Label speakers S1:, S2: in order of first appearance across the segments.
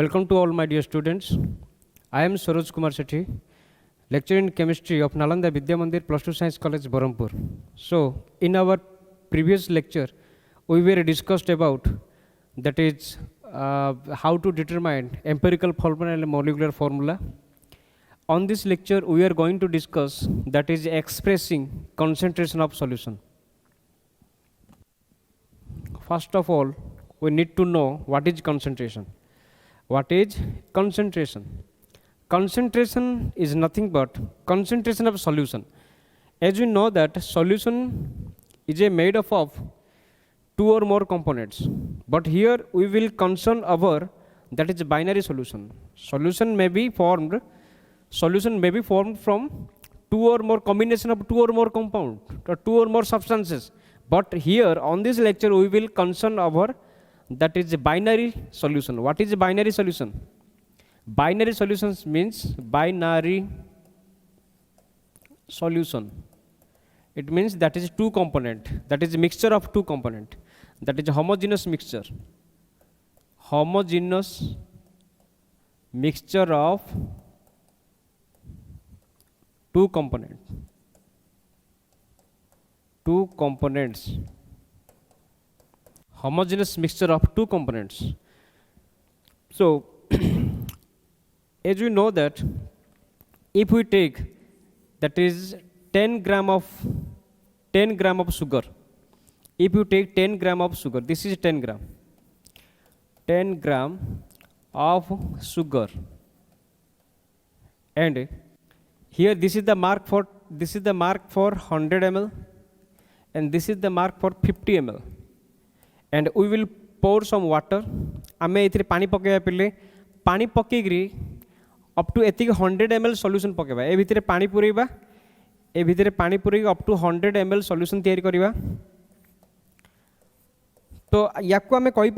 S1: Welcome to all my dear students. I am Saroj Kumar Sethi, lecturer in chemistry of Nalanda Vidya Mandir Plus 2 Science College, Barampur. So, in our previous lecture, we were discussed about that is how to determine empirical formula and molecular formula. On this lecture, we are going to discuss that is expressing concentration of solution. First of all, we need to know what is concentration. What is concentration? Concentration is nothing but concentration of solution. As we know that solution is made up of two or more components, but here we will concern our that is binary solution. Solution may be formed from two or more combination of two or more compound or two or more substances. But here on this lecture we will concern our that is a binary solution. What is a binary solution? Binary solutions means binary solution. It means that is two component, that is a mixture of two component, that is a homogeneous mixture. Homogeneous mixture of two components. Homogeneous mixture of two components. So, as we know that if we take that is 10 gram of sugar, if you take 10 gram of sugar, this is 10 gram of sugar, and here this is the mark for 100 ml, and this is the mark for 50 ml. And we will pour some water. आमे इतरे पानी पकेबा पिले पानी पकेग्री up to एतिक 100 ml solution पकेबा ए भितरे पानी पुरेबा up to 100 ml solution तैयारी करिबा. तो याकु आमे कहि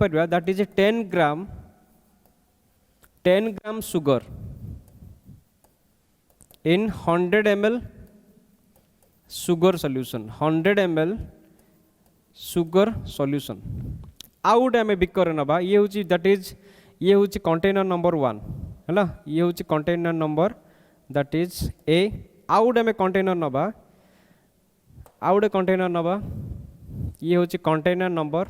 S1: परिबा that is a 10 gram sugar in 100 ml sugar solution. 100 ml sugar solution. Out आमे बिकर नबा ये होची that is ये होची कंटेनर नंबर 1 हला ये होची container number that is A. Out आमे कंटेनर नबा ये होची container number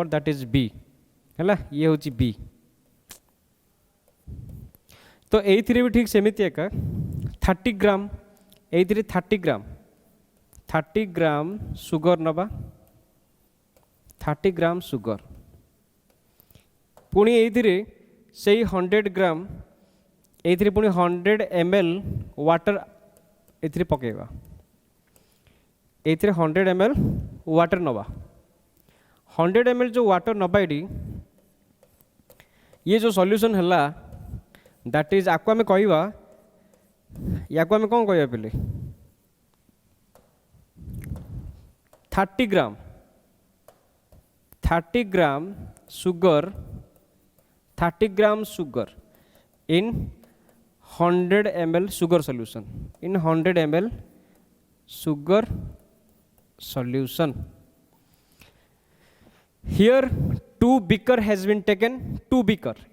S1: that is B हला ये होची B. तो एइथिरे भी ठीक सेमिति एका 30 ग्राम एइथिरे 30 ग्राम सुगर नबा 30 ग्राम सुगर पुणी एइथिरे सेही 100 ग्राम एइथिरे पुणी 100 ml वाटर एइथिरे पकेबा एइथिरे 100 ml वाटर नबा 100 ml जो वाटर नबा एडी ये जो सॉल्यूशन हला दैट इज आको आमे कहबा याको आमे कोन कहबा पले 30 gram sugar in 100 ml sugar solution. In 100 ml sugar solution. Here two beaker has been taken.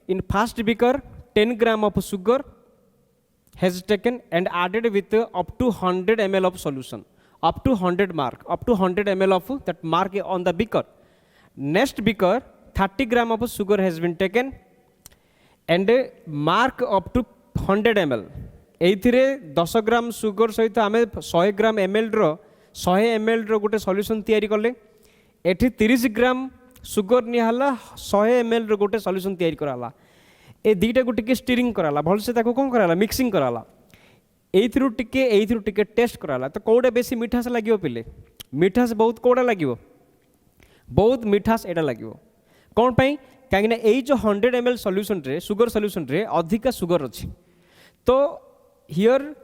S1: In first beaker 10 gram of sugar has taken and added with up to 100 ml of solution. Up to 100 ml of that mark on the beaker. Next beaker 30 gram of sugar has been taken and mark up to 100 ml. एइथिरे 10 gram sugar सहित आमे 100 ग्राम ml रो गोटे solution तैयारी करले. एठी 30 ग्राम sugar निहाला 100 ml रो गोटे solution तैयारी कराला. ए दीटा को टिके स्टीरिंग कराला भल से ताको कोन कराला मिक्सिंग कराला. एइथिरु टिके टेस्ट कराला. तो कोडे बेसी मिठास लागियो पिले मिठास बहुत कोडा लागियो बहुत मिठास एडा लागियो कोन पई काहे ना एई जो 100 ml सॉल्यूशन रे सुगर सॉल्यूशन रे अधिका सुगर अछि. तो here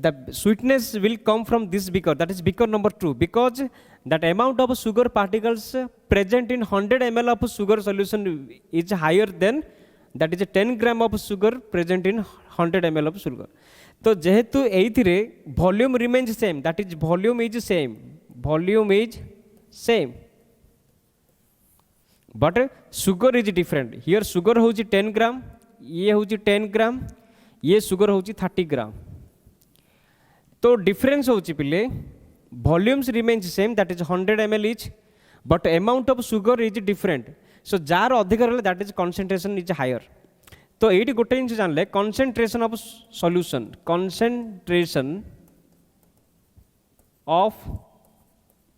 S1: the sweetness will come from this beaker, that is beaker number 2, because that amount of sugar particles present in 100 ml of sugar solution is higher than that is a 10 gram of sugar present in 100 ml of sugar. तो जेहेतु एइथिरे volume remains same, that is volume is same but sugar is different here sugar हूँ 10 ग्राम ये हूँ 10 ग्राम ये sugar हूँ 30 ग्राम तो difference होची पिले volumes remains same that is 100 ml each but amount of sugar is different so जार अधिक रहा that is concentration is higher तो ये गोटे जिन जानले concentration of solution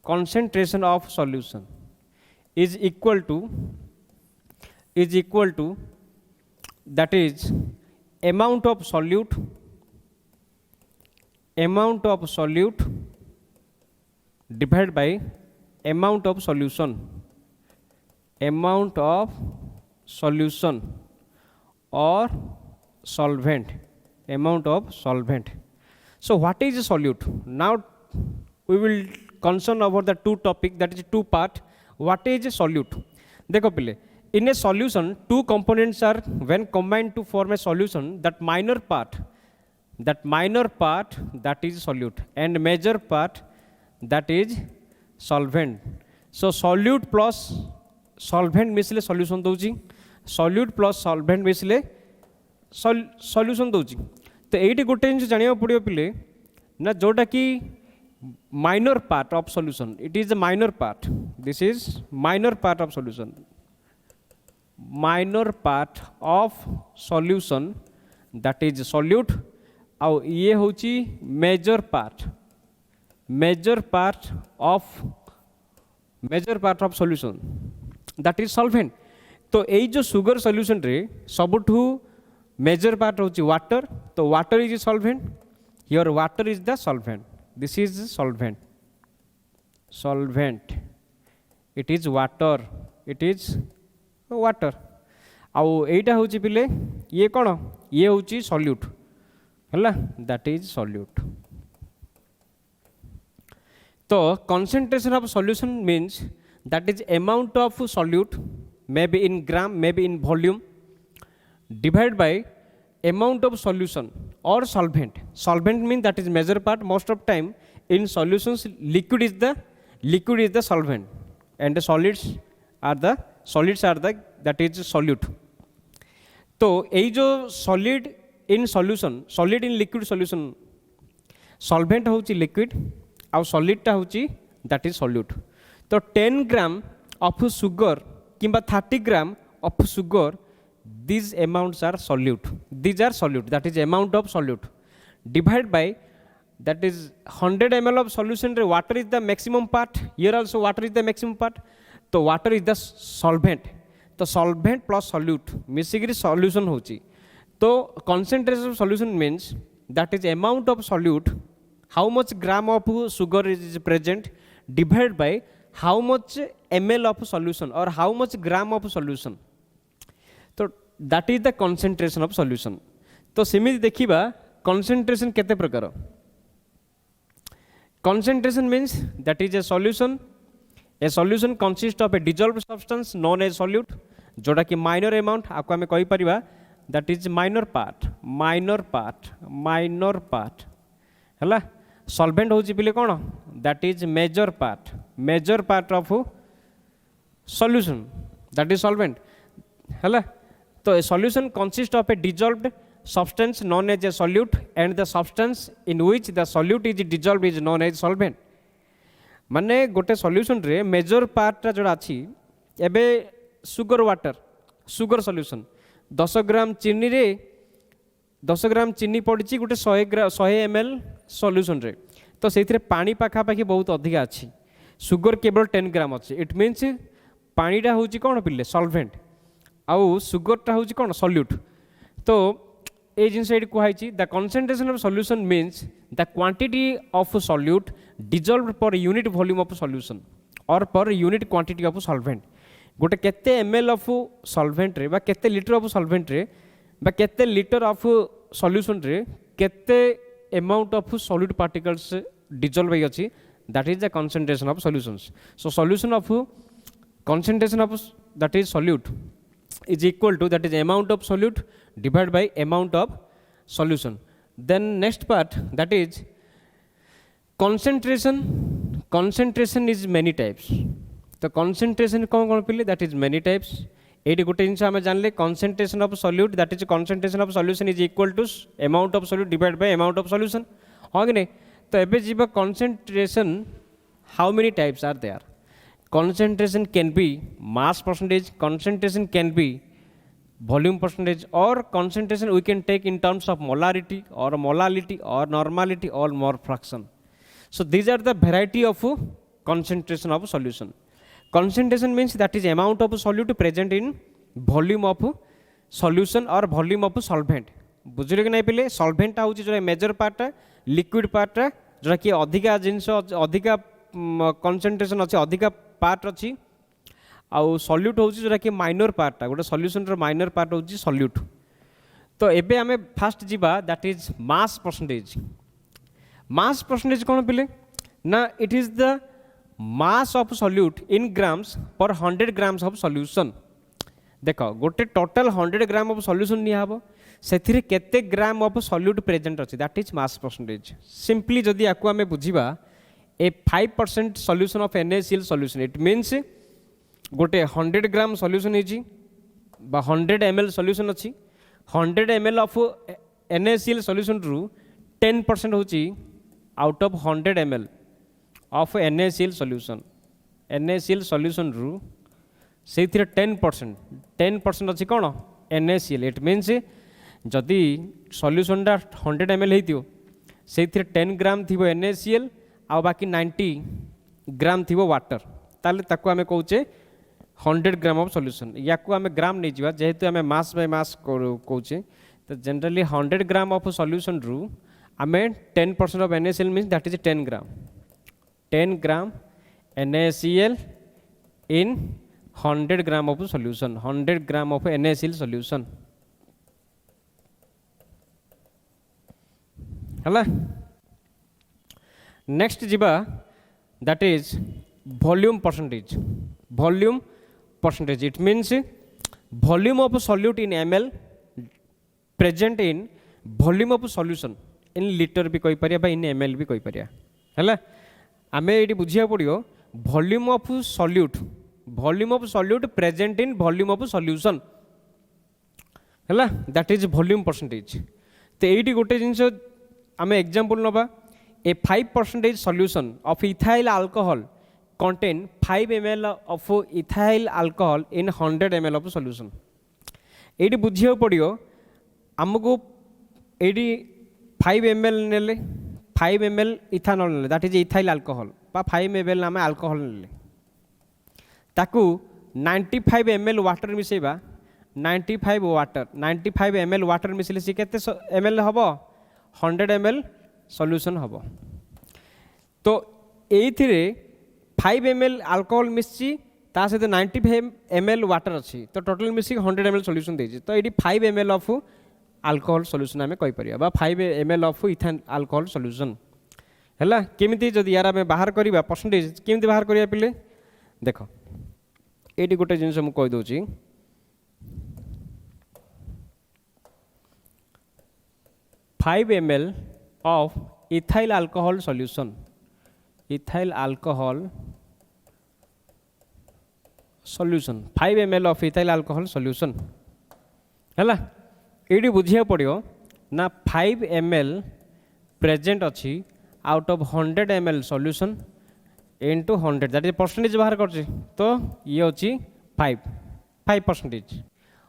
S1: concentration of solution is equal to that is amount of solute divided by amount of solution or solvent amount of solvent. So what is a solute? Now we will concern about the two topic that is two part. What is a solute? देखो पहले in a solution two components are when combined to form a solution that minor part that is solute and major part that is solvent. So solute plus solvent मिसले solution दोची solute plus solvent मिसले solution दोची तो एटी गोटे जिन जानिया पड़ो पिले ना जोटा कि minor part of solution it is a minor part this is minor part of solution that is solute ଆଉ ये होची major part of solution that is solvent तो यही जो sugar solution रे सबुठू major part होची water तो water is solvent here water is the solvent this is solvent it is water आउ एटा होची पिले ये कौन ये होची solute हला that is solute तो concentration of solution means that is amount of solute maybe in gram maybe in volume divided by amount of solution or solvent means that is major part most of time in solutions liquid is the solvent and the solids are the that is solute तो यही जो solid in liquid solution solvent होची liquid और solid टा होची that is solute तो 10 gram of sugar किंबा 30 gram of sugar these amounts are solute that is amount of solute divided by that is 100 ml of solution water is the maximum part here also water is the maximum part तो water is the solvent तो solvent plus solute मिसिकरी solution होची तो concentration of solution means that is amount of solute how much gram of sugar is present divided by how much ml of solution or how much gram of solution तो that is the concentration of solution तो सेमिति देखिबा concentration केते प्रकार concentration means that is a solution consists of a dissolved substance known as solute जोटा कि minor amount आपको हमें कहि परिबा that is minor part हला solvent होची पिले कोन that is major part of solution that is solvent हला तो a solution consists of a dissolved substance known as a solute and the substance in which the solute is dissolved is known as solvent माने गोटे solution रे major part टा जोड़ा अछि एबे sugar solution 10 ग्राम चीनी पड़िछि गोटे 100 ml solution रे तो सेथिरे पानी पाखा पाखी बहुत अधिक अछि sugar केवल 10 ग्राम अछि इट मीन्स पानीटा होची कोन पिले solvent आउ सुगरटा होची कोन solute तो ए जिनस एडी कुहाइची the concentration of solution means the quantity of solute dissolved per unit volume of solution or per unit quantity of solvent गोटे केते ml of solvent रे बा केते लीटर of solvent रे बा केते लीटर of solution रे केते amount of solute particles dissolved होई अछि that is the concentration of solutions so solution of concentration of that is solute is equal to that is amount of solute divided by amount of solution then next part that is concentration is many types तो concentration कौन कौन पिले that is many types ये गोटे जिन आम जानले concentration of solute that is concentration of solution is equal to amount of solute divide by amount of solution हाँ कि नहीं तो एबे जीवा concentration how many types are there concentration can be mass percentage concentration can be volume percentage or concentration we can take in terms of molarity or molality or normality or mole fraction so these are the variety of concentration of solution concentration means that is amount of solute present in volume of solution or volume of solvent बुझिले कि नहीं पिले solvent टा होची जो major part liquid part जोटा कि अधिका जिनस अधिका concentration अच्छे अधिका पार्ट अच्छी आउ सॉल्यूट होची जोटा कि माइनर पार्टा गोटे सॉल्यूशन रो माइनर पार्ट होची सॉल्यूट तो एबे हमें फास्ट जीवा दैट इज मास परसेंटेज कौन पिले ना it is the mass of solute in grams पर 100 ग्राम्स ऑफ सॉल्यूशन देख गोटे टोटल 100 ग्राम ऑफ सॉल्यूशन निया हबो सेथिरे केते ग्राम ऑफ सॉल्यूट प्रेजेंट अछि that is mass percentage simply जदी आकु हमें बुझीबा a 5% solution of NaCl solution it means गोटे 100 ग्राम solution है 100 ml solution अच्छी 100 ml of NaCl solution रू 10% होची out of 100 ml of NaCl solution रू से 10% अच्छी कौन NaCl it means जदि solution टा 100 ml है से 10 ग्राम थी NaCl आ बाकी 90 ग्राम थी वाटर ताले ताको आमे कहूचे 100 ग्राम ऑफ सॉल्यूशन या को आमे ग्राम नहीं जीवा जेहेतु आमे मास बाय मास कहूचे तो जनरली 100 ग्राम ऑफ सॉल्यूशन रू आमे 10% of NaCl means that is 10 gram NaCl in 100 gram of solution 100 gram of NaCl solution हला नेक्स्ट जीवा that is volume percentage it means volume of solute in ml present in volume of solution in litre भी कहि परिया इन ml भी कहि परिया हैला आमे एटी बुझिया पड़ियो volume of solute present in volume of solution हैला दैट इज वॉल्यूम परसेंटेज तो एटी गोटे जिंस आमे एग्जांपल नबा a 5% solution of ethyl alcohol contain 5 ml of ethyl alcohol in 100 ml of solution AD बुझियो पड़ियो हमको एडी 5 ml नेले 5 ml इथानॉल नेले दैट इज इथाइल अल्कोहल बा 5 ml नाम अल्कोहल नेले ताकू 95 ml वाटर मिसेबा 95 ml वाटर मिसले से केते ml हबो 100 ml सॉल्यूशन हम तो ये 5 ml अल्कोहल मिसी ता सहित 95 ml वाटर अच्छी तो टोटल मिसी 100 ml सॉल्यूशन देछि तो ये 5 ml ऑफ अल्कोहल सॉल्यूशन आमे कहि परिया बा 5 ml of ethyl alcohol solution हैला केमिति जदि यार आमे बाहर करिबा परसेंटेज केमिति बाहर करिया पिले देखो एटी गोटे जिनिस हम कहि दोछि 5 ml of ethyl alcohol solution 5 ml of ethyl alcohol solution हैला एडी बुझिया पड़ियो ना 5 ml प्रेजेंट अच्छी out of 100 ml solution into 100 that is percentage बाहर करछि तो ये होची 5%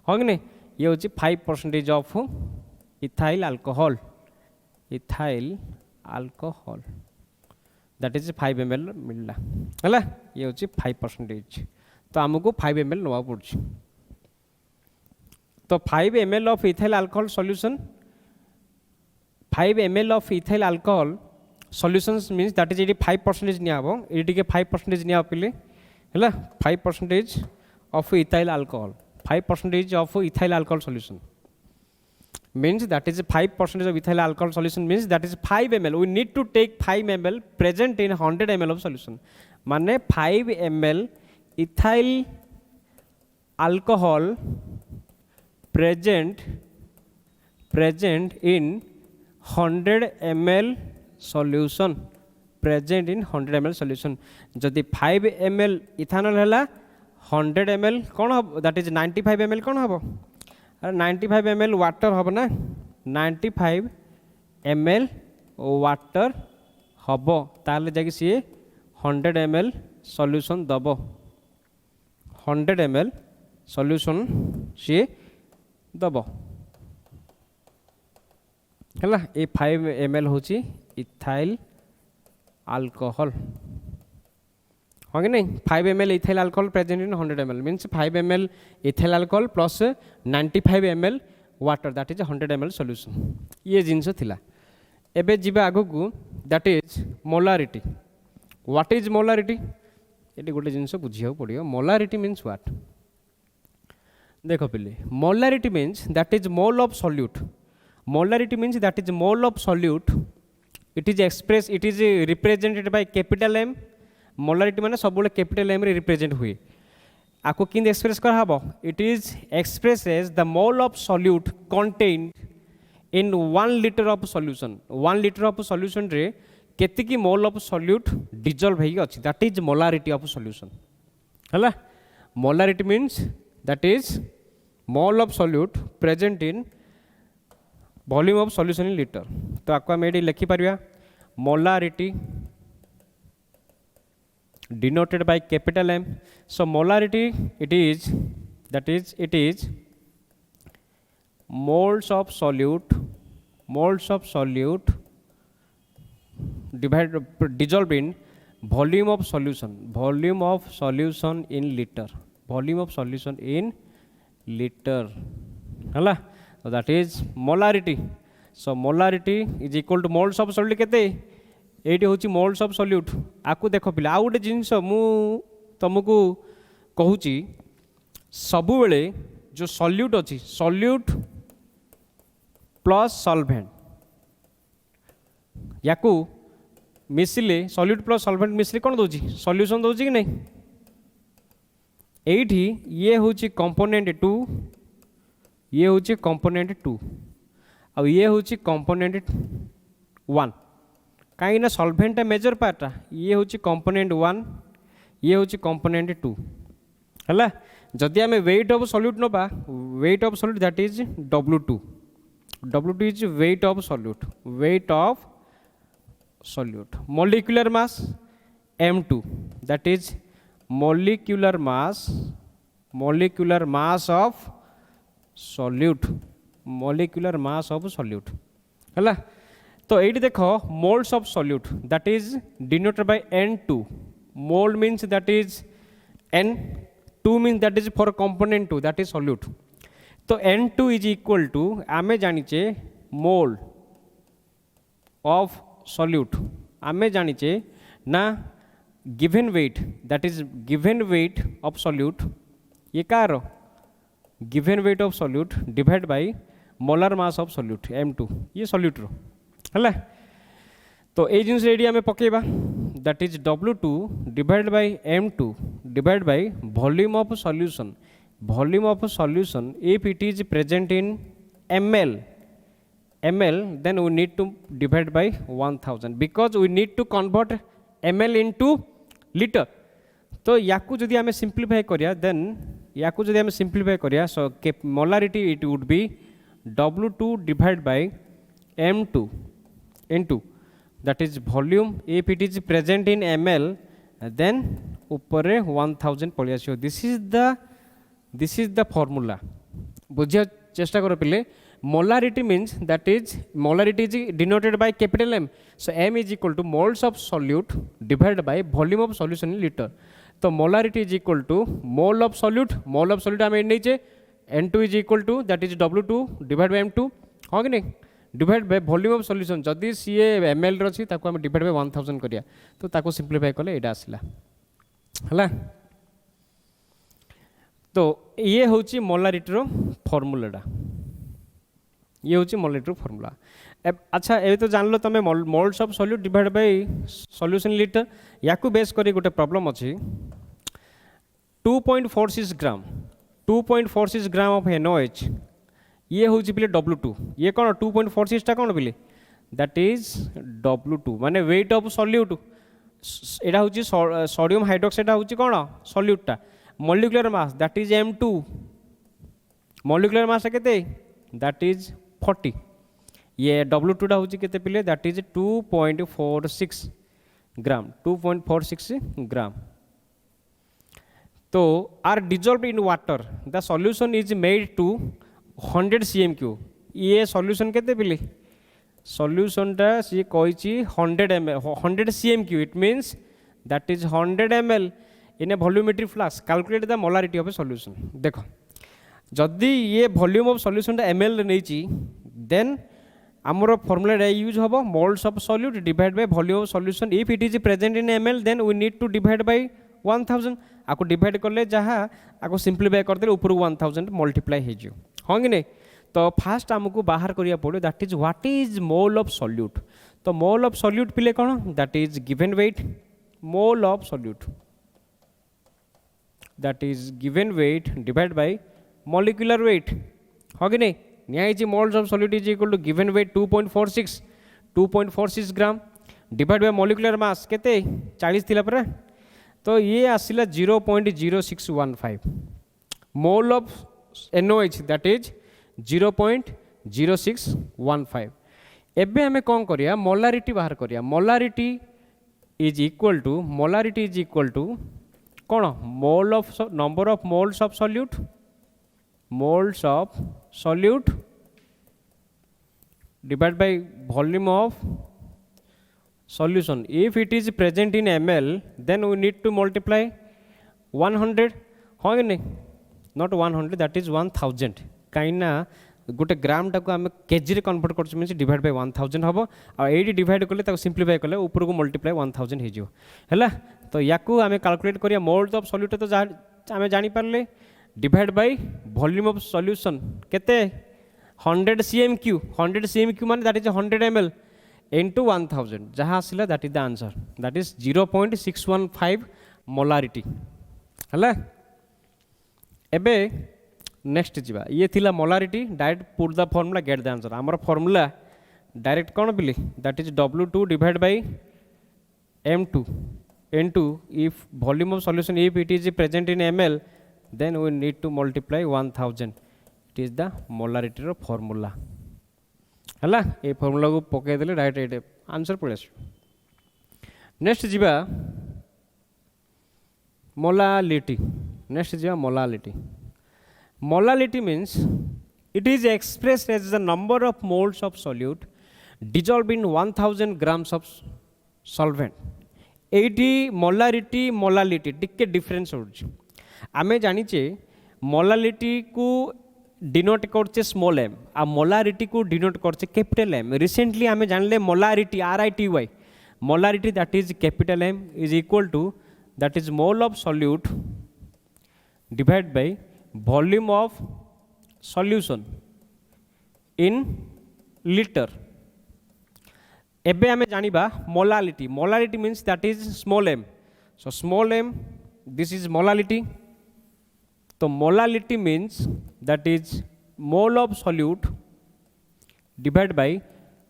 S1: हो कि नहीं ये होची 5% of ethyl alcohol that is 5 ml मिलला हैला ये होची 5% तो हमको 5 ml नवा पड़छि तो 5 ml of ethyl alcohol solution 5 ml of ethyl alcohol solutions means that is 5% निया हबो एटी के 5% निया पिले हैला 5% of ethyl alcohol 5% of ethyl alcohol solution means that is 5% of ethyl alcohol solution means that is 5 ml we need to take 5 ml present in 100 ml of solution माने 5 ml ethyl alcohol present in 100 ml solution present in 100 ml solution जदि 5 ml ethanol है 100 ml कौन हम that is 95 ml कौन हम 95 ml water हम ना 95 ml water हम ताले जाकि सी 100 ml सॉल्यूशन दब 100 ml सॉल्यूशन सी दब है ये 5 ml हूँ इथाइल अल्कोहल हाँ कि नहीं 5 ml ethyl alcohol present in 100 ml means 5 ml ethyl alcohol plus 95 ml water that is 100 ml solution ये जिनस थिला एबे जीवा आगो को that is molarity what is molarity ये गोटे जिनस बुझिया पड़ो मोलारिटी मीन्स व्हाट देखो पिले molarity means that is mole of solute molarity means that is mole of solute it is expressed it is represented by capital M molarity माने सब बोले capital M रे represent हुए आपको किन एक्सप्रेस कर हबो it is expressed as the mole of solute contained in 1 liter of solution 1 liter of solution रे केते की mole of solute dissolve हेगी अछि that is molarity of solution हला molarity means that is mole of solute present in volume of solution in litre तो आपको आम ये लिखि Pariya molarity denoted by capital am so molarity it is moles of solute divide dissolve in volume of solution in litre है So that is molarity. So molarity is equal to moles of solute केते eighty होची moles of solute आकु देखो पिला आ गोटे जिनस मु तुमको कहूची सबु बेले जो सॉल्यूट अछि सॉल्यूट प्लस सॉल्वेंट याकु मिसिले सॉल्यूट प्लस सॉल्वेंट मिसिले कोन दोची सॉल्यूशन दोची कि नहीं एठी ये होची कंपोनेंट 2 ये हूँ कंपोनेंट 2 और ये हूँ कंपोनेंट 1 कहीं सॉल्वेंट मेजर पार्टा ये हूँ कंपोनेंट 1 ये हूँ कंपोनेंट 2 है जदि आम वेट ऑफ सॉल्यूट नबा wait of solute that is W2 is weight of solute molecular mass M2 that is molecular mass of solute है तो ये देखो moles of solute that is denoted bye N2 mole means that is N2 means that is for component 2 that is solute तो N2 is equal to आमे जानिचे मोल of solute आमे जानिचे ना given weight that is given weight of solute ये कार given weight of solute divide by molar mass of solute M2 ये solute रो है तो ये जिन रेडी आम पकेबा that is W2 divide by M2 divide by volume of solution if it is present in ml then we need to divide by 1000 because we need to convert ml into liter तो याकू जदि आम simplify करिया then याकू जदि आम simplify करिया so molarity it would be W2 divide by M2 into that is volume if it is present in ml then ऊपर 1000 पड़े आसो this is the formula बुझिया चेष्टा करो पिले molarity means that is molarity is denoted by capital M so M is equal to moles of solute divided by volume of solution in liter तो molarity is equal to mole of solute आम नीचे N2 is equal to that is W2 divided by M2 हाँ कि नहीं divide by volume of solution जदि सी ml रही ताको आम डिवाइड बाय 1000 करिया तो ताको सिंप्लीफाई कले एटा आसला हला तो ये होची मोलारिटी रो फार्मूलाटा ये होची मोलारिटी रो फार्मूला अच्छा ए तो जान लो तमे moles of solute divide by solution litre याकू बेस करी गोटे प्रॉब्लम अछि 2.46 ग्राम ऑफ NaOH ये हूँ पिले W2 ये कौन 2.46 टा कौन पिले दैट इज W2 माने वेट ऑफ सॉल्यूट एटा हूँ सोडियम हाइड्रोक्साइड हूँ कौन सल्यूटटा molecular mass that is M2 molecular mass केते दैट इज 40 ये W2 टा हूँ केते पिले दैट इज 2.46 ग्राम 2.46 ग्राम तो are dissolve in water the solution is made to 100 cm3 ये सॉल्यूशन केते पिले सॉल्यूशन टा सी कही 100 ml 100 cm3 it means that is 100 ml in a volumetric flask calculate the molarity of a solution देखो जदि ये volume of solution ml नहीं then आमर फॉर्मूला यूज हम moles of solute divide by volume of solution if it is present in ml then we need to divide by 1000 आपको divide कले जहाँ आपको सिंप्लीफाई करदे ऊपर 1000 मल्टीप्लाई हो हाँ कि नहीं तो फास्ट आमको बाहर करिया पड़ो that is what is mole of solute तो मोल ऑफ सॉल्यूट पिले कौन that is given weight mole of solute that is given weight divide by molecular weight हाँ कि नहीं निया moles of solute is equal to given weight 2.46 gram divide by molecular mass केते 40 थिला परा तो ये आसिला 0.0615 mole of NOH that is 0.0615 एबे हमें कौन करिया मोलारिटी बाहर करिया मोलारिटी इज इक्वल टू कौन mole of number of moles of solute divide by volume of solution if it is present in ml then we need to multiply 100 हाँ कि नहीं not 100 that is 1000 कहीं ना गोटे ग्राम टाक आम केजी कन्वर्ट कर mean divide by 1000 हम ID divide कले सिंप्लीफाई कले ऊपर को मल्टीप्लाई 1000 है तो या आम कैलकुलेट करिया मोल्स ऑफ सॉल्यूट तो आम जानी Parle divide by volume of solution केते 100 cm3 माने दैट इज 100 ml into 1000 जहाँ आसिला that is the answer that is 0.615 molarity है एबे नेक्स्ट जीवा ये थिला molarity direct put the formula get the answer आमर फॉर्मूला डायरेक्ट कौन बिली that is W2 divide by M2 into if volume of solution if it is present in ml then we need to multiply 1000 it is the molarity रो formula है ये formula को पकई देले direct answer पड़े next जीवा molality next जीवा molality means it is expressed as the number of moles of solute dissolve in 1000 grams of solvent एटी मोलालिटी टिके डिफरेंस हो आम जानीचे मोलालिटी को डिनोट करचे स्मॉल एम आ मोलारिटी को डिनोट करचे कैपिटल एम रिसेंटली आम जानले molarity RITY molarity that is capital M is equal to that is mole of solute divide by volume of solution in litre एबे आम जानिबा molality means that is small M so small M this is molality तो molality means that is mole of solute divide by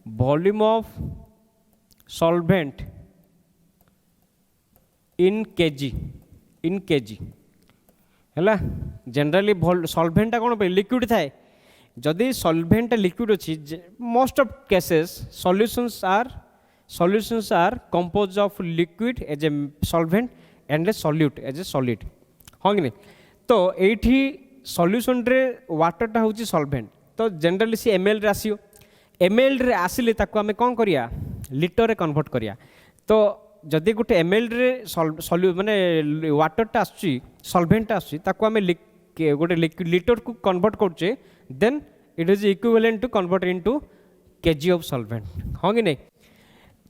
S1: volume of solvent in kg है generally सॉल्वेंटा कौन पे liquid थाए जदि सॉल्वेंट लिक्विड अच्छी most of cases solutions are compose of liquid as a solvent and a solute as A solid हाँ कि नहीं तो ये सॉल्यूशन रे वाटरटा हूँ सॉल्वेंट तो जनरली सी ml रे आसियो ml रे आसिले ताको आमे कौन करिया लिटर रे कन्वर्ट करिया तो जदि गोटे ml रे माने वाटरटा आसुची सॉल्वेंटटा आसुची ताको आमे गोटे लिटर को कन्वर्ट करचे then it is equivalent to convert into kg of solvent हाँ कि नहीं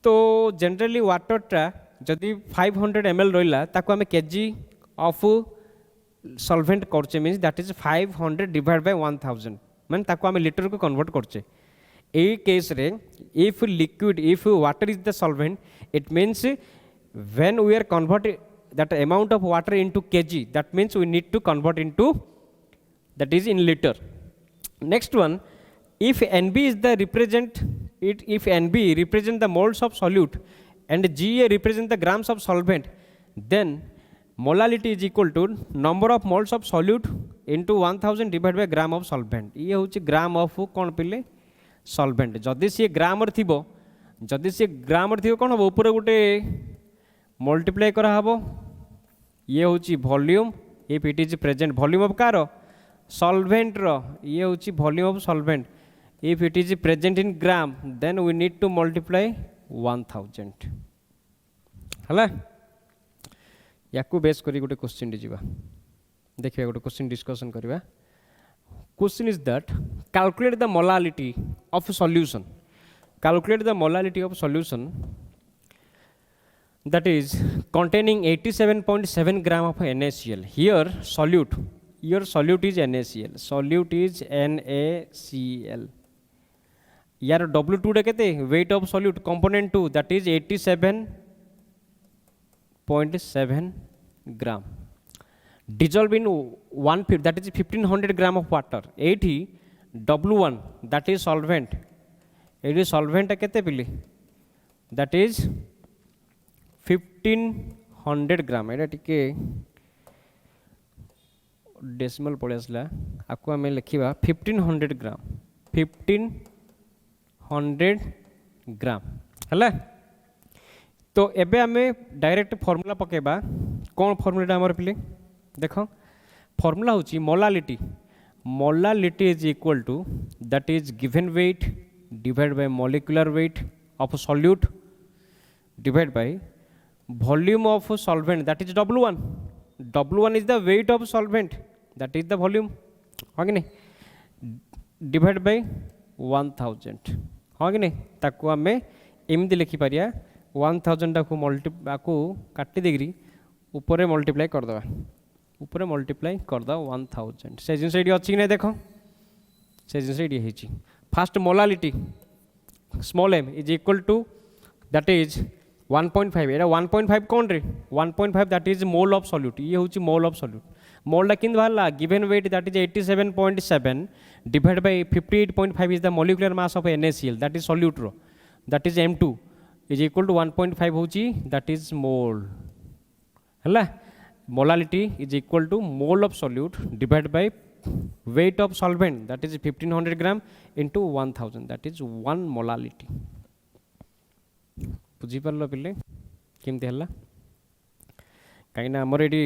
S1: तो जनरली वाटरटा जदि 500 ml रहिला ताको आमे केजी ऑफ सॉल्वेंट करचे means that is 500 divide by 1000 माने ताको आमे लिटर को कन्वर्ट करचे ए केस रे if water is the solvent it means when we are convert that amount of water into kg that means we need to convert into that is in litre next one if NB is the represent the moles of solute and GA represent the grams of solvent, then molality is equal to number of moles of solute into 1000 divided by gram of solvent. ये होची gram of कौन पिले solvent. जदि सी ग्राम थिबो, जदि सी ग्राम थिबो कौन हबो ऊपर गोटे मल्टीप्लाई करा हबो, ये होची volume if it is present, volume of car solvent रो, ये होची volume of solvent. If it is present in gram, then we need to multiply 1000. हला याकू बेस करी गोटे क्वेश्चन दिजिबा, देखिबा गोटे क्वेश्चन डिस्कशन करबा. Question is that calculate the molality of solution. Calculate the molality of solution that is containing 87.7 gram of NaCl. Here solute, your solute is NaCl. Solute is NaCl. यार W2 रे केते weight of solute component 2 that is 87.7 gram. Dissolve in 1/5 that is 1500 gram of water. 80 W1 that is solvent. It is solvent केते पिली that is 1500 gram. एटा टिके decimal पड़े आसला, आपको आम लिखा 1500 ग्राम, 1500 ग्राम है. तो एबे आम डायरेक्ट फॉर्मूला पकेबा. कौन फॉर्मूला आमर पिले देख, फॉर्मूला होची molality. Molality is equal to that is given weight divide by molecular weight of solute divide by volume of solvent that is W1. W1 is the weight of solvent, that is the volume. हाँ कि नहीं, divide by 1000. हाँ कि नहीं, ताकू आम एमती लिखिपर 1000 टाक आपको काटी देकरी ऊपर मल्टीप्लाई करदे, ऊपर मल्टीप्लाई करदा 1000. से जिन ये अच्छी नहीं देख, से जिन ये first molality small m is equal to that is 1.5. एटा 1.5 कौन रे 1.5 that is mole of solute. ये हूँ मोल ऑफ सॉल्यूट. मोलटा किन बाहर given weight that is 87.7 divide by 58.5 is the molecular mass of NaCl that is solute रो, that is M2 is equal to 1.5 होची दैट इज मोल है. Molality is equal to mole of solute divide bye weight of solvent that is 1500 gram into 1000 that is 1 molality. बुझी पारल पिले केमती है कहीं आमर ये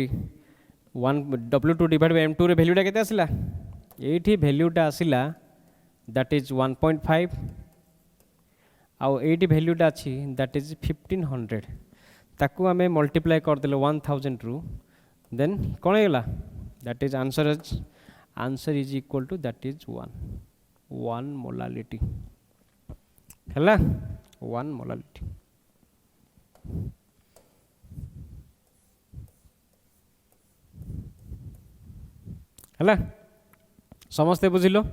S1: 1 W2 डिवाइड बाय M2 रे वैल्यूटा केते आसिला, एठी वैल्यूटा आसिला दैट इज 1.5 आउ एठी वैल्यूटा अछि दैट इज 1500. ताकू आमे मल्टीप्लाई कर देले 1000 रु, देन कोन हेला that is answer is equal to that is 1 molality हैला, 1 मोलालिटी. हैला समस्ते बुझिलो.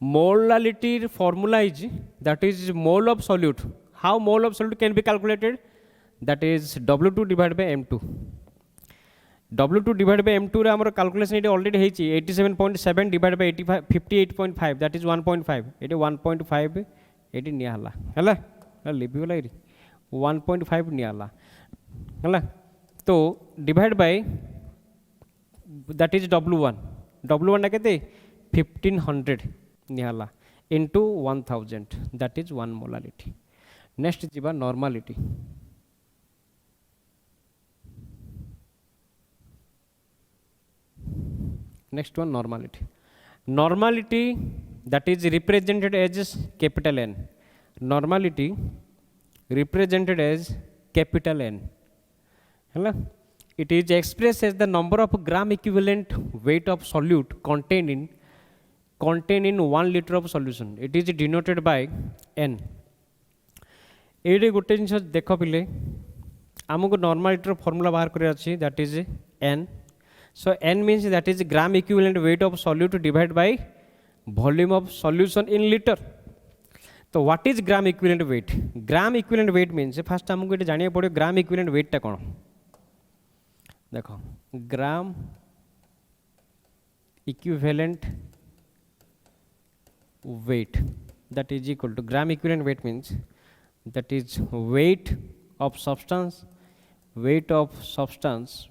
S1: Molality formula is that is mole of solute. How mole of solute can be calculated, that is W2 divide by M2. W2 divide by M2 रे हमर calculation ये already हेची 87.7 divide by 58.5 that is 1.5. ये 1.5 ये निया हला हैला Libby वाला 1.5 निया हला हैला. तो divide by that is W1 ना केते 1500 निया हला into 1000 that is 1 molality. Next जीवा normality. Next one normality. Normality that is represented as capital N. Normality represented as capital N. Hello? It is expressed as the number of gram equivalent weight of solute contained in 1 liter of solution. It is denoted by N. ये गोटे जिन देख पिले आमको normality formula बाहर कर that is N. So N means that is gram equivalent weight of solute divided by volume of solution in liter. तो what is gram equivalent weight? Gram equivalent weight means first हमको ये जानिए पड़े gram equivalent weight टा कौन. देखो gram equivalent weight that is equal to gram equivalent weight means that is weight of substance, weight of substance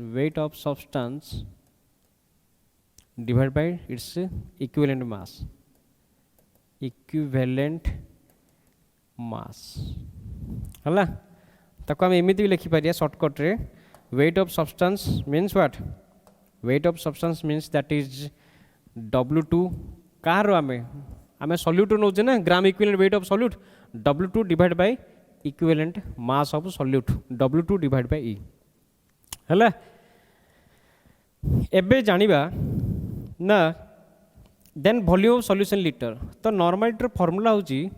S1: divided by its equivalent mass, हला ताको हम एमिति लिखि पारिया शॉर्टकट रे weight of substance means what, weight of substance means that is W2 car आमे solute नौचे ना ग्राम equivalent weight of solute W2 divided by equivalent mass of solute W2 divided by E हला एबे जानिबा ना then volume of solution liter तो normality formula होची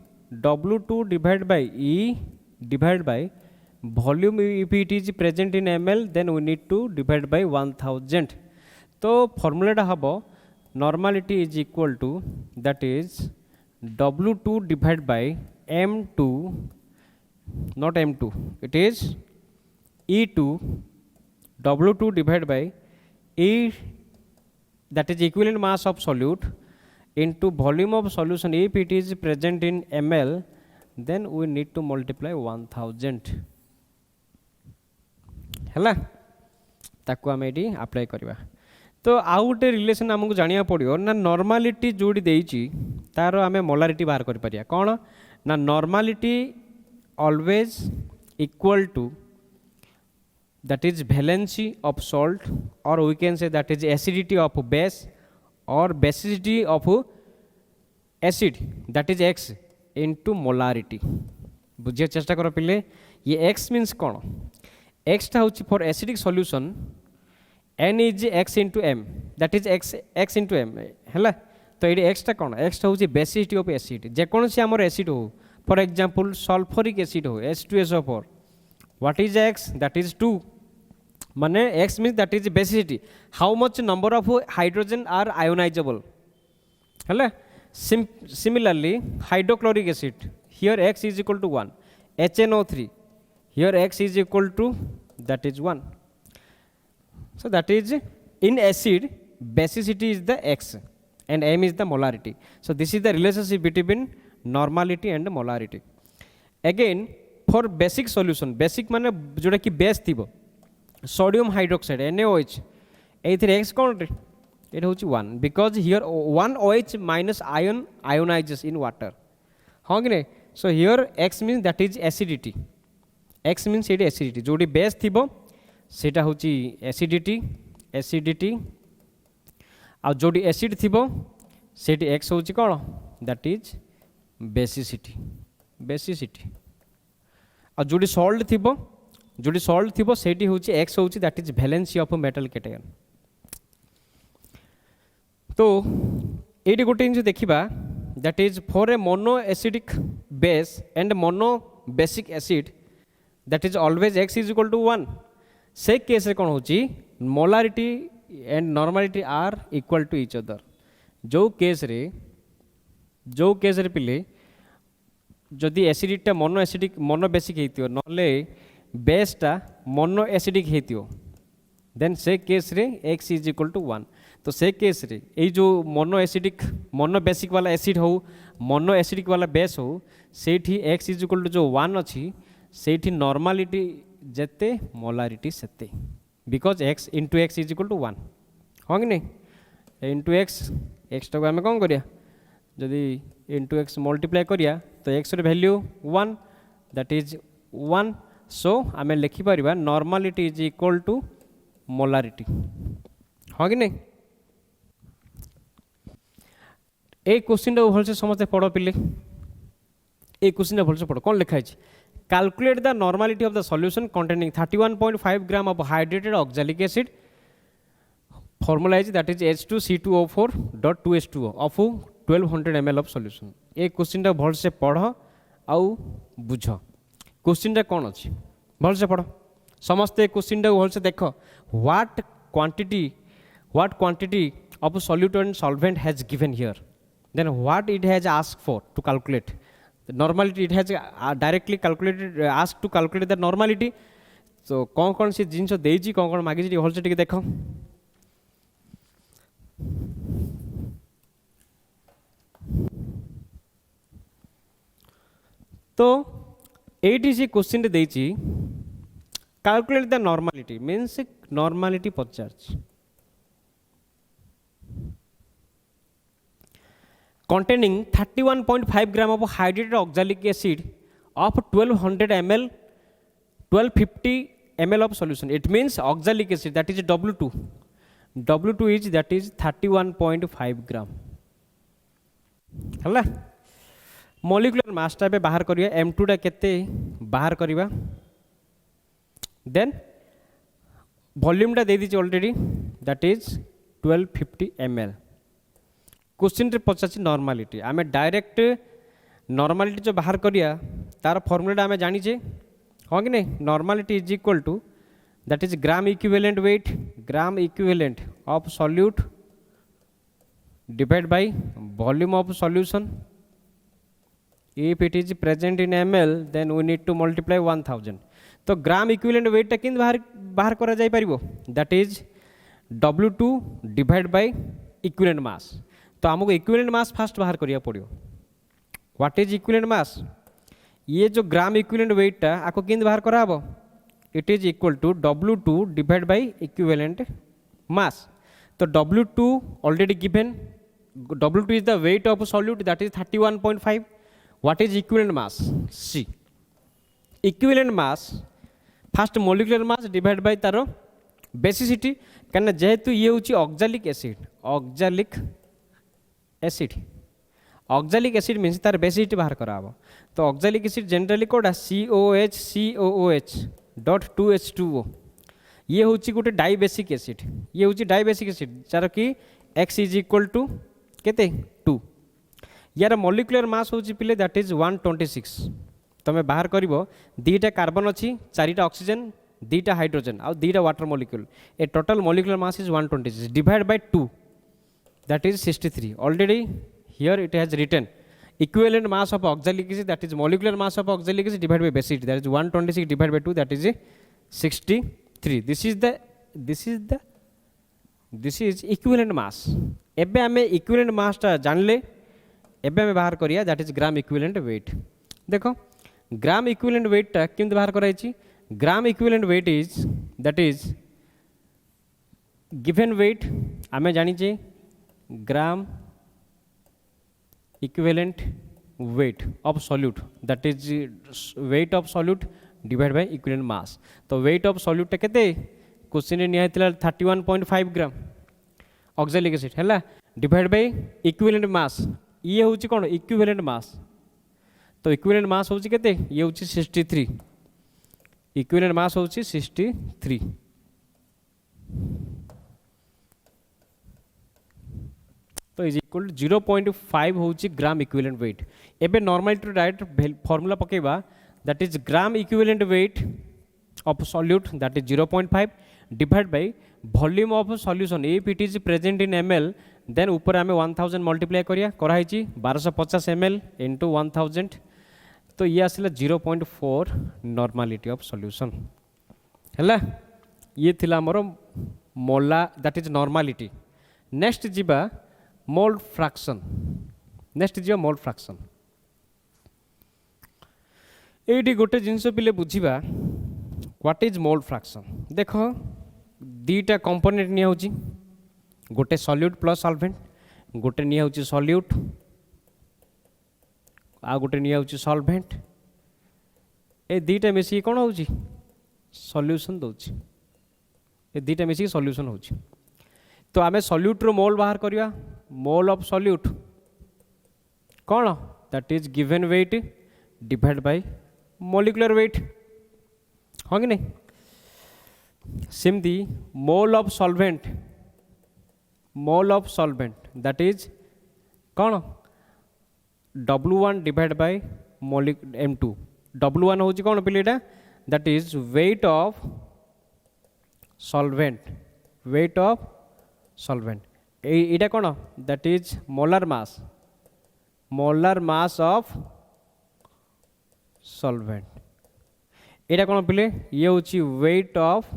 S1: W2 divided by E divided by volume. If it is present in ml then we need to divide by 1000. तो formula हबो normality is equal to that is W2 divided by M2 not M2 it is E2 W2 divided by E that is equivalent mass of solute into volume of solution. If it is present in ml then we need to multiply 1000 हैला ताको आम ये apply करवा. तो आउ गोटे relation आमको जाना पड़ो ना नॉर्मालिटी जोड़ी देइछि तार आम मोलारिटी बाहर कर पारिया कौन ना normality always equal to that is valency of salt or we can say that is acidity of base or basicity of acid that is x into molarity. बुझे चेष्टा करो पिले ये x means कौन x टा होची for acidic solution n is x into m that is x into m हैला. तो ये x टा कौन x टा होची basicity of acid जे कौन से हमर acid हो for example sulfuric acid हो H2SO4 what is x that is 2 माने x means that is basicity how much number of hydrogen are ionizable हैला. Similarly hydrochloric acid here x is equal to 1 HNO3 here x is equal to that is 1. So that is in acid basicity is the x and m is the molarity. So this is the relationship between normality and molarity. Again for basic solution basic माने जोड़ा कि base Thibaut sodium hydroxide NaOH एथरे x कोन रे it होची 1 because here 1 OH minus ion ionizes in water हाँ कि नहीं. So here x means that is acidity x means it acidity जोड़ी base Thibaut सेटा होची acidity आ जोड़ी एसिड थीबो सेटी x होची कोन that is basicity और जोड़ी सॉल्ट थीबो सेटी होची x होची that is valency of metal cation. तो एटी गोटे जिन देखिबा that is for a mono acidic base and mono basic acid that is always x is equal to 1 से केस रे कोन होची molarity and normality are equal to each other. जो केस रे पिले जदि एसिडिकटा मोनो बेसिक हेतियो नले बेसटा मोनो एसिडिक हेतियो देन से केस रे x इज इक्वल टू 1. तो से केस रे ए जो मोनो बेसिक वाला एसिड हो मोनो एसिडिक वाला बेस हो सेठी x इज इक्वल टू जो 1 अछि सेठी नॉर्मलिटी जते मोलारिटी सेते because x into x is equal to 1 हाँ कि नहीं इंटू x टाको आम कौन करिया जदि इंटू x मल्टीप्लाई करिया तो x रे वैल्यू 1 दैट इज 1. सो आम लिखिपर normality is equal to molarity हाँ कि नहीं. ए क्वेश्चन टा भलसे समझते पढ़ पिले ए क्वेश्चन भलसे पढ़ कौन लिखा है calculate the normality of the solution containing 31.5 gram of hydrated oxalic acid formula is that is H2C2O4.2H2O of 1200 ml of solution. A question टा भलसे पढ़ आउ बुझ क्वेश्चन टा कौन अच्छी भलसे पढ़ समस्ते क्वेश्चन टा भलसे देख what quantity of solute and solvent has given here then what it has asked for to calculate the normality. It has directly asked to calculate the normality. So कौन सी जिनस देजी कौन मागी जी होल से टिके देखो. तो एटी से क्वेश्चन देजी Calculate the normality means normality पचार containing 31.5 gram of hydrated oxalic acid of 1200 ml 1250 ml of solution. It means oxalic acid, that is W2. W2 is, that is 31.5 gram. हला molecular mass टा बाहर करिया M2 टा केते बाहर करिवा then volume टा दे दीजिए already, that is 1250 ml. Question रे पचाछि नॉर्मलिटी, आमे डायरेक्ट नॉर्मलिटी जो बाहर करिया तार फॉर्मूला आमे जानि जे हां कि नै. Normality is equal to, that is gram equivalent of solute divided by volume of solution. If it is present in ml then we need to multiply 1000. तो ग्राम इक्विवेलेंट वेट टा किन बाहर करा जाय परिबो, that is W2 divided by equivalent mass. तो हमको equivalent mass fast बाहर करिया पड़ियो. व्हाट इज इक्विवेलेंट मास? ये जो ग्राम इक्विवेलेंट वेट टा आको किन बाहर कराबो, it is equal to W2 divide by equivalent mass. तो W2 already given, W2 is the weight of solute, that is 31.5. What is equivalent mass? C. Equivalent mass first molecular mass divide by तारो basicity, कारण जेहेतु ये होची oxalic acid, oxalic acid means तार basicity बाहर कराबो. तो ऑक्सैलिक एसिड जनरली कोडा COOH डॉट 2H2O. ये होची गोटे डाइबेसिक एसिड, ये होची डाइबेसिक एसिड चार कि X इज इक्वल टू केते 2. यार मोलिकुलर मास होची पिले, दैट इज 126. तमे बाहर करिवो दीटा कार्बन अछि, चारिटा ऑक्सीजन, दीटा हाइड्रोजन आ दीटा वाटर मॉलिक्यूल. ए total molecular mass is 126 divide by 2, that is 63. Already here it has written equivalent mass of oxalic acid, that is molecular mass of oxalic acid divided by base acid, that is 126 divided by 2, that is 63. This is equivalent mass. एबे हमें equivalent mass टा जानले, एबे हमें बाहर करिया, that is gram equivalent weight. देखो ग्राम equivalent wait टा किंतु बाहर कराई छी. ग्राम equivalent wait is, that is given wait आमे जानी छे ग्राम equivalent weight of solute, that is weight of solute divide by equivalent mass. तो वेट ऑफ सॉल्यूट टा केते क्वेश्चन निया हेतला 31.5 ग्राम ऑक्सैलिक एसिड हैला डिवाइड बाय इक्विवेलेंट मास. ये होची कोन इक्विवेलेंट मास. तो इक्विवेलेंट मास होची केते, ये होची 63. इक्विवेलेंट मास होची 63. तो इज इक्वल टू 0.5 होची ग्राम इक्विवेलेंट वेट. एबे नॉर्मल टू डायरेक्ट फार्मूला पकेबा, that is gram equivalent weight of solute, that is 0.5 divide by volume of solution. If it is present in ml then ऊपर आमे 1000 multiply करिया, कराई छी 1250 ml into 1000. तो ये आसला 0.4 नॉर्मलिटी ऑफ सॉल्यूशन हैला. ये थिला हमर मोला, दैट इज नॉर्मलिटी. नेक्स्ट जीबा मोल फ्रैक्शन. एटी गोटे जिनस पिले बुझिबा व्हाट इज मोल फ्रैक्शन. देखो दीटा कंपोनेंट निया होची, गोटे सॉल्यूट प्लस सॉल्वेंट, गोटे निया होची सॉल्यूट आ गोटे निया होची सॉल्वेंट. ए दीटा मिसी कोन होची सॉल्यूशन दोची, ए दीटा मिसी सॉल्यूशन होची. तो आमे सॉल्यूट रो मोल बाहर करिया, मोल ऑफ सॉल्यूट कोन, that is given weight divide by molecular weight. हां कि नहीं. सिमदी mole of solvent that is कोन W1 divide by M2. W1 होची कोन पिलेटा, that is weight of solvent. एटा कोन, that is molar mass of solvent. एटा कोन पिले, ये होची वेट ऑफ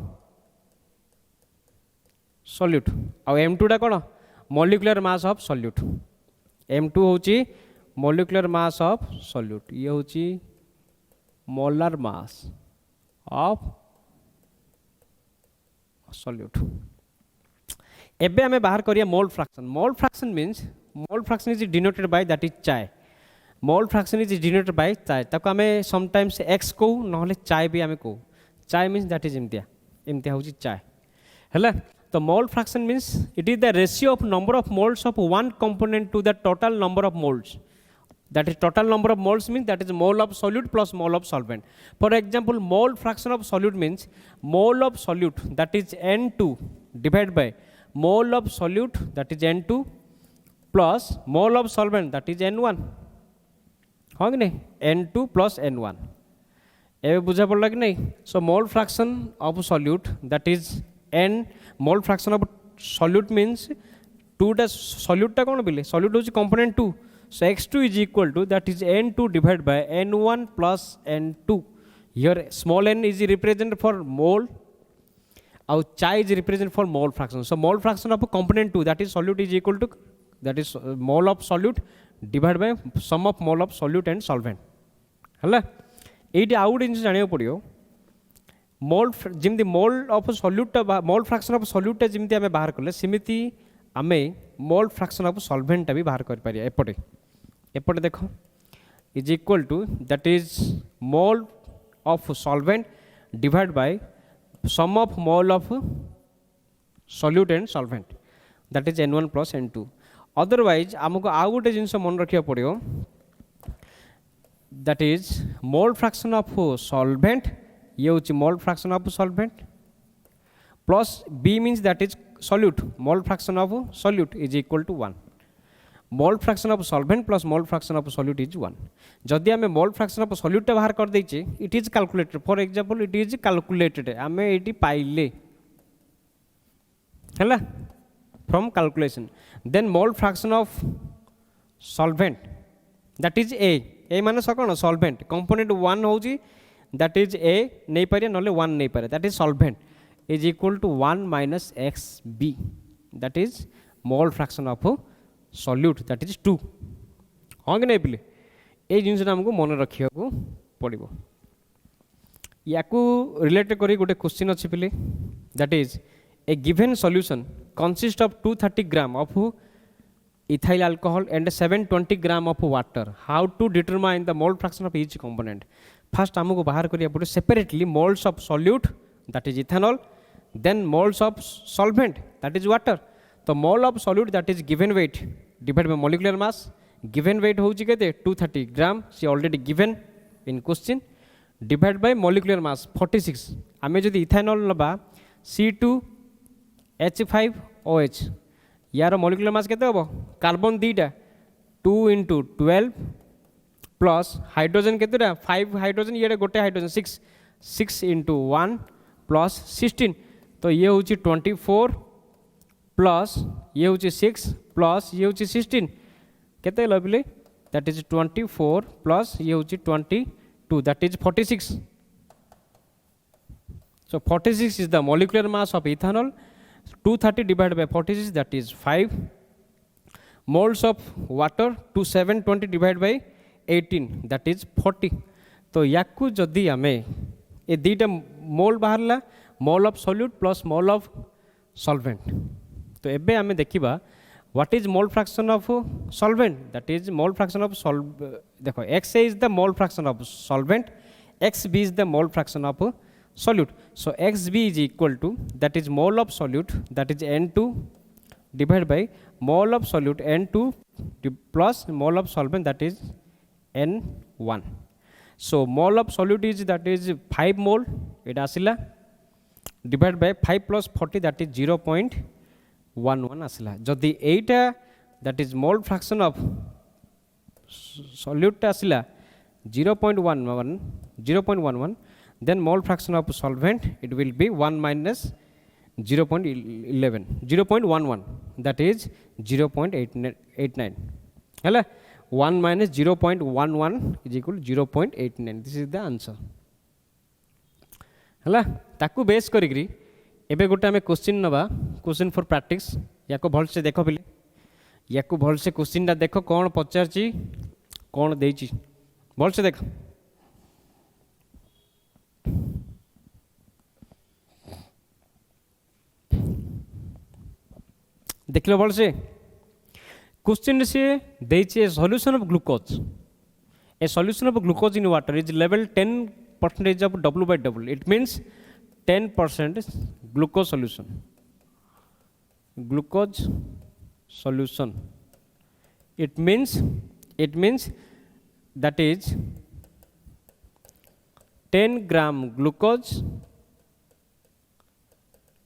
S1: सॉल्यूट. आ M2 टा कोन, molecular mass of solute. M2 होची मॉलिक्यूलर मास ऑफ सॉल्यूट, ये होची मोलर मास ऑफ सॉल्यूट एबे आमे बाहर करिया mole fraction means mole fraction is denoted by that is chi mole fraction is denoted by chi ताको आमे समटाइम्स एक्स को नहले चाय भी आमे को चाय मीन्स दैट इज इम्तिया होची चाय हैला तो mole fraction means it is the ratio of number of moles of one component to the total number of moles that is total number of moles means that is mole of solute plus mole of solvent. For example, mole fraction of solute means mole of solute that is N2 divided by mole of solute that is N2 plus mole of solvent that is N1 हाँ कि नहीं N2 plus N1 ये बुझा पड़ा कि नहीं so mole fraction of solute that is N mole fraction of solute means 2 टा solute टा कौन बिले solute होची component 2 so x2 is equal to that is n2 divided by n1 plus n2 here small n is represented for mole और chi is represented for mole fraction so mole fraction of component 2 that is solute is equal to that is mole of solute divided by sum of mole of solute and solvent हला एटी आउट जिन जानियो पड़ियो mole जिमती mole of solute mole fraction of solute जिमती आमे बाहर करले सिमिति आमे मोल फ्रैक्शन ऑफ सॉल्वेंट भी बाहर कर पारिया एपटे एपटे देखो is equal to that is mole of solvent divide by sum of mole of solute and solvent that is n1 plus n2 otherwise आमको आउ गोटे जिनस मन रखा पड़ो that is mole fraction of solvent ये हूँ mole fraction of solvent plus b means that is solute mole fraction of solute is equal to 1 mole fraction of solvent plus mole fraction of solute is 1 जदि आमे mole fraction of solute बाहर कर देचे it is calculated for example it is calculated आमे eighty पाइले हैला from calculation then mole fraction of solvent that is a माने सकन solvent component 1 होची that is a नहीं पारे नले 1 नहीं पारे that is solvent is equal to 1 minus xb that is mole fraction of solute that is 2 हाँ कि नहीं पिले ये जिनस हमको मन रखिया को पड़ो या रिलेटेड करी गोटे क्वेश्चन अच्छी पिले that is a given solution consist of 230 gram of ethyl alcohol and 720 gram of water how to determine the mole fraction of each component first हमको बाहर करिया पड़ो separately moles of solute that is ethanol then moles of solvent that is water तो mole of solute that is given weight divided by molecular mass given weight होची केते 230 ग्राम सी already given in question divided by molecular mass 46 आमे जदि ethanol लबा C2H5OH यार molecular mass केते होबो carbon दीटा 2 into 12 प्लस हाइड्रोजन केतेटा 5 हाइड्रोजन ये गोटे हाइड्रोजन 6 into 1 प्लस 16 तो ये हूँ 24 प्लस ये हूँ 6 प्लस ये हूँ 16 केते लबिले दैट इज 24 प्लस ये हूँ 22 that is 46 so 46 is the molecular mass of ethanol 230 divided by 46 that is 5 moles of water 2720 divided by 18 that is 40 तो याकू जदि आमे ये दीटा मोल बाहरला mole of solute plus mole of solvent तो एबे आमे देखिबा what is mole fraction of solvent that is mole fraction of देखो x is the mole fraction of solvent xb is the mole fraction of solute so xb is equal to that is mole of solute that is n2 divided by mole of solute n2 plus mole of solvent that is n1 so mole of solute is that is 5 mole it asila divided by 5 plus 40 that is 0.11 asila jodi eita that is mole fraction of solute asila 0.11 then mole fraction of solvent it will be 1 minus 0.11 that is 0.89 hala 1 minus 0.11 is equal to 0.89 this is the answer हला ताकू base करिकरी एबे गोटे आमे question नबा question for practice याको भल से देखो पिले याको भल से क्वेश्चन दा देखो कोन पचारची कोन देची भल से देखो देख लो भलसे क्वेश्चन से देइछे solution of glucose a solution of glucose in water is level 10% of W/W it means 10% glucose solution it means that is 10 gram glucose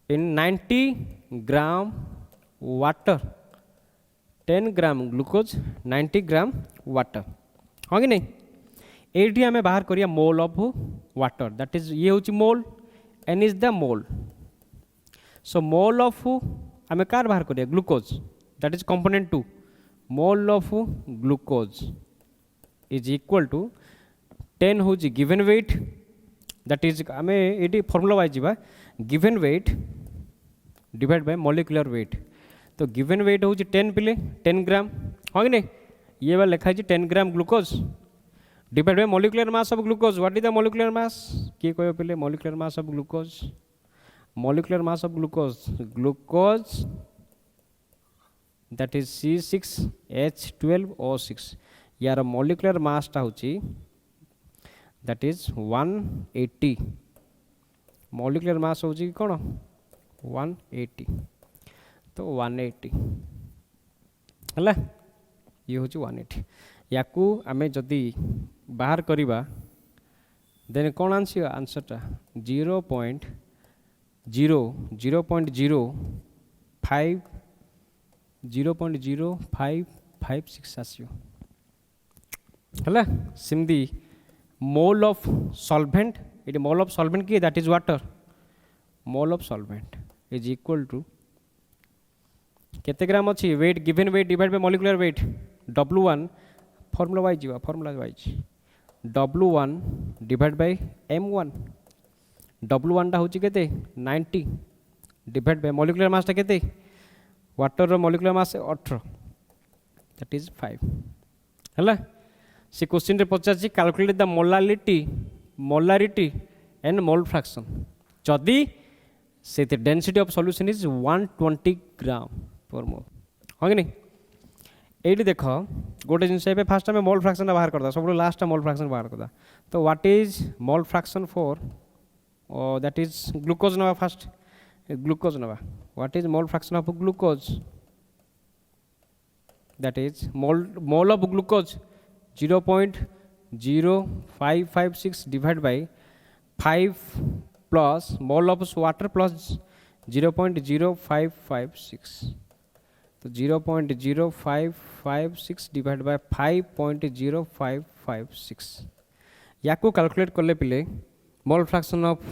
S1: in 90 gram water 10 gram glucose 90 gram water हाँ कि नहीं eighty आम बाहर करिया mole of water that is ये हूँ mole n is the mole so mole of आम कार बाहर करिया glucose that is component 2 mole of glucose is equal to 10 हूँ गिवन वेट दैट इज आम ये फर्मुला वाइज जा given weight divide by molecular weight तो गिवन वेट हूँ 10 पिले 10 ग्राम हाँ कि नहीं ये वाला लिखा है 10 gram glucose divide by molecular mass of glucose what is the molecular मास किए कह पे molecular mass of glucose glucose that is C6H12O6 यार मॉलिक्यूलर मासटा हूँ दैट इज 180 मॉलिक्यूलर मास हूँ कौन 180 तो 180 है ये हूँ 180 या आम जदि बाहर करवा देन कौन आंसरटा 0.0556 आसो है सिमदी मोल ऑफ सॉल्वेंट ये मोल ऑफ सॉल्वेंट किए that is water mole of solvent is equal to केते ग्राम अच्छी weight given weight divide by molecular weight W1 formula wise W1 divide by M1 W1 टा होची केते 90 divide by molecular mass टा केते water रो molecular mass 18 that is 5 हैला से क्वेश्चन रे पचाची calculate the molarity and mole fraction जदि से density of solution is 120 gram per mole हाँ कि नहीं ये देख गोटे जिन फास्ट आम मोल फ्रैक्शन बाहर करदा सब लास्ट मोल फ्रैक्शन बाहर करदा तो what is mole fraction for that is glucose नवा फास्ट ग्लूकोज नवा what is mole fraction of glucose that is mole of glucose 0.0556 divide bye 5 plus mole of water plus 0.0556 तो 0.0556 divide bye 5.0556 या को calculate करले पिले mole fraction of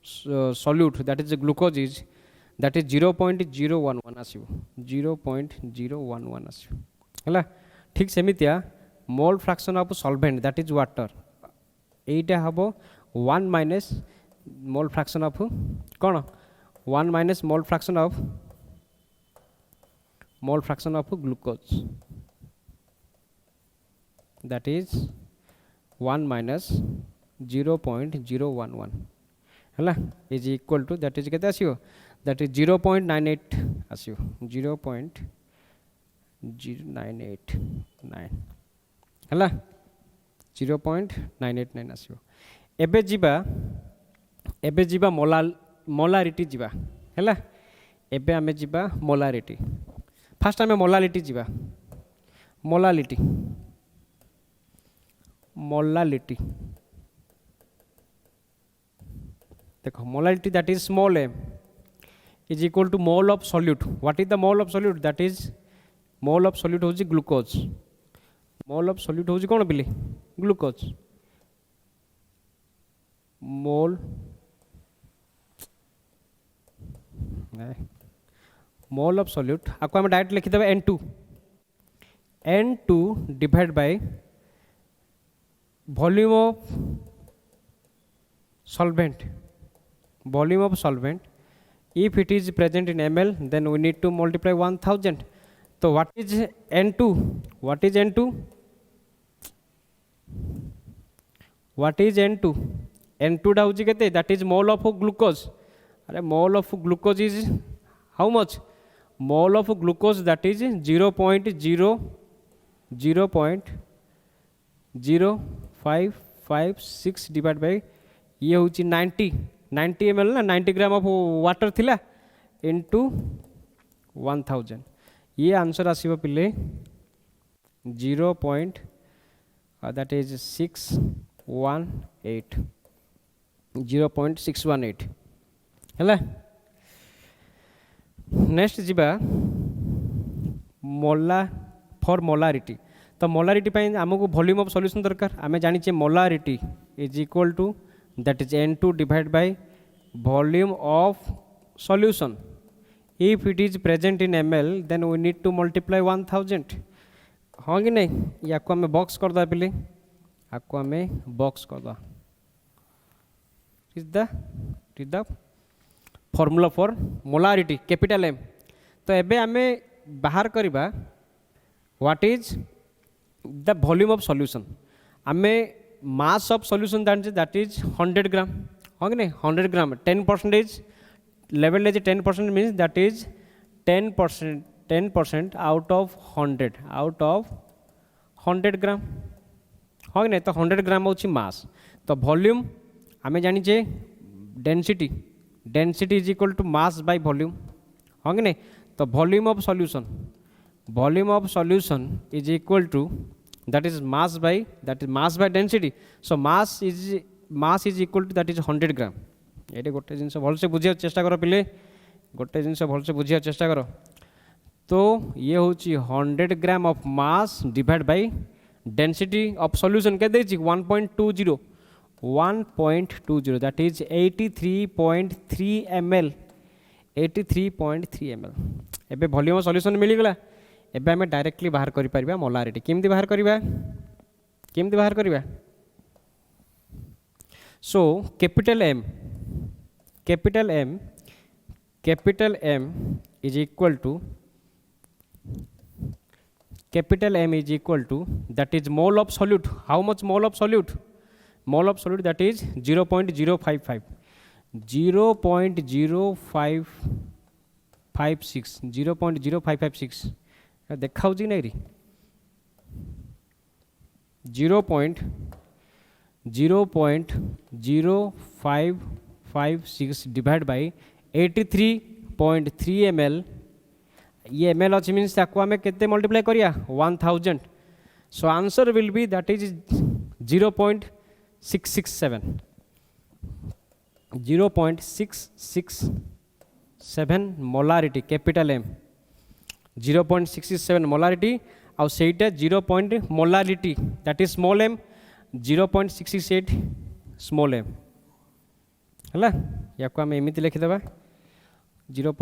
S1: solute that is glucose is that is 0.011 आसो 0.011 आसो है ठीक सेमितिया mole fraction of solvent that is water एटा हम 1 माइनस मोल फ्रैक्शन ऑफ कौन 1 minus mole fraction of glucose that is 1 minus 0.011 है is equal to that is केते आसियो दैट इज 0.98 आसियो 0.0989 है 0.989 आसियो एबे जीवा मोलारिटी जीवा है एबे आमे जीवा मोलारिटी फास्ट आमे मोलालिटी जीवा मोलालिटी देखो molality that is small m is equal to mole of solute what is the mole of solute that is mole of solute होजी ग्लूकोज मोल ऑफ सॉल्यूट होजी कौन बिले glucose mole mole of solute आपको हम direct लिखी देबे N2 divide by volume of solvent if it is present in ml then we need to multiply 1000 so what is N2 N2 da hoji kete that is mole of glucose are mole of glucose is how much mole of glucose that is 0.0556 divided by ये हूँ 90 ml ना 90 ग्राम of water थिला into 1000 ये answer आसीबो पिले 0. that is 618 0.618 ହେଲା next जीवा मोला for molarity तो मोलारिटी पाई आमको वॉल्यूम ऑफ सॉल्यूशन दरकार आमे जानिचे molarity is equal to that is N2 divide by volume of solution if it is present in ml then we need to multiply 1000 हाँ कि नहीं या को हमें बॉक्स कर दो पिले आपको हमें बॉक्स कर दो is the formula for molarity capital M तो एबे आमे बाहर करिबा what is the volume of solution आमे mass of solution that is 100 gram हाँ कि नहीं 100 gram 10% level is 10% means that is 10% out of 100 gram हाँ कि नहीं तो 100 ग्राम होची मास तो वॉल्यूम आमे जानिचे density is equal to mass by volume हाँ कि नहीं तो volume of solution is equal to that is mass by density so mass is equal to that is 100 gram ये गोटे जिनस भलसे बुझिया चेष्टा कर पिले गोटे जिनस भलसे बुझिया चेष्टा कर तो ये हूँ 100 gram of mass divide by density of solution के 1.20 that is 83.3 ml 83.3 ml एबे वॉल्यूम ऑफ सॉल्यूशन मिल गला एबे हमें डायरेक्टली बाहर करि परिबा मोलारिटी केमती बाहर करिबा so capital M is equal to that is mole of solute how much mole of solute that is 0.055 0.0556 देखा नहीं री 0.0556 डिवाइड बाय 83.3 ml ये ml अच्छी मीन्स ताको हमें कितने मल्टीप्लाई करिया 1000 so answer will be that is 0.667 molarity capital M 0.667 molarity आउ सेटा 0 point molarity that is small m 0.668 small m है या को आम एमती लिखिदेवा 0.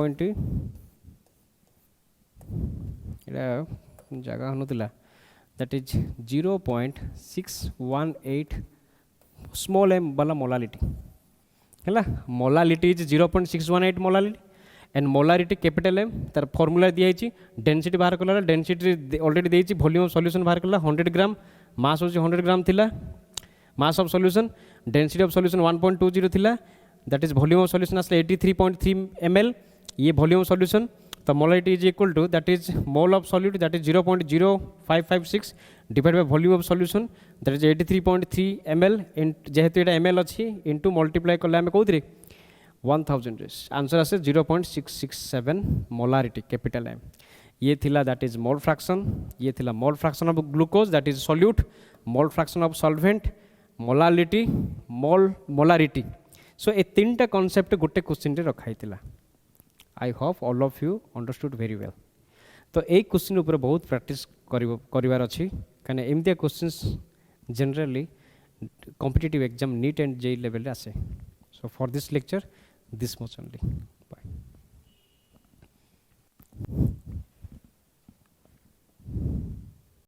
S1: जगह हनुला दैट इज 0.618 स्मॉल m वाला मोलालिटी है molality is 0.618 molality and molarity capital M तार फॉर्मूला दिखाई डेंसिटी बाहर कला डेंसिटी ऑलरेडी देती वॉल्यूम ऑफ सॉल्यूशन बाहर कला 100 ग्राम मास हो 100 ग्राम थिला mass of solution density of solution 1.20 थिला that is volume of solution आसला 83.3 ml ये वॉल्यूम ऑफ सॉल्यूशन तो molarity is equal to that is mole of solute that is 0.0556 divide by volume of solution that is 83.3 ml जेहेतु ये ml अच्छी into multiply कले आम कौन 1000 answer आसे 0.667 मोलारिटी कैपिटल M ये थिला दैट इज मोल फ्रैक्शन ये थिला mole fraction of glucose that is solute mole fraction of solvent molality molarity so ये तीनटा कॉन्सेप्ट गोटे क्वेश्चन रे रखाई थिला I hope all of you understood very well तो एक क्वेश्चन ऊपर बहुत प्रैक्टिस करिवार अछि कने एमतिया questions generally competitive exam NEET and JEE level रे आसे so for this lecture this much only.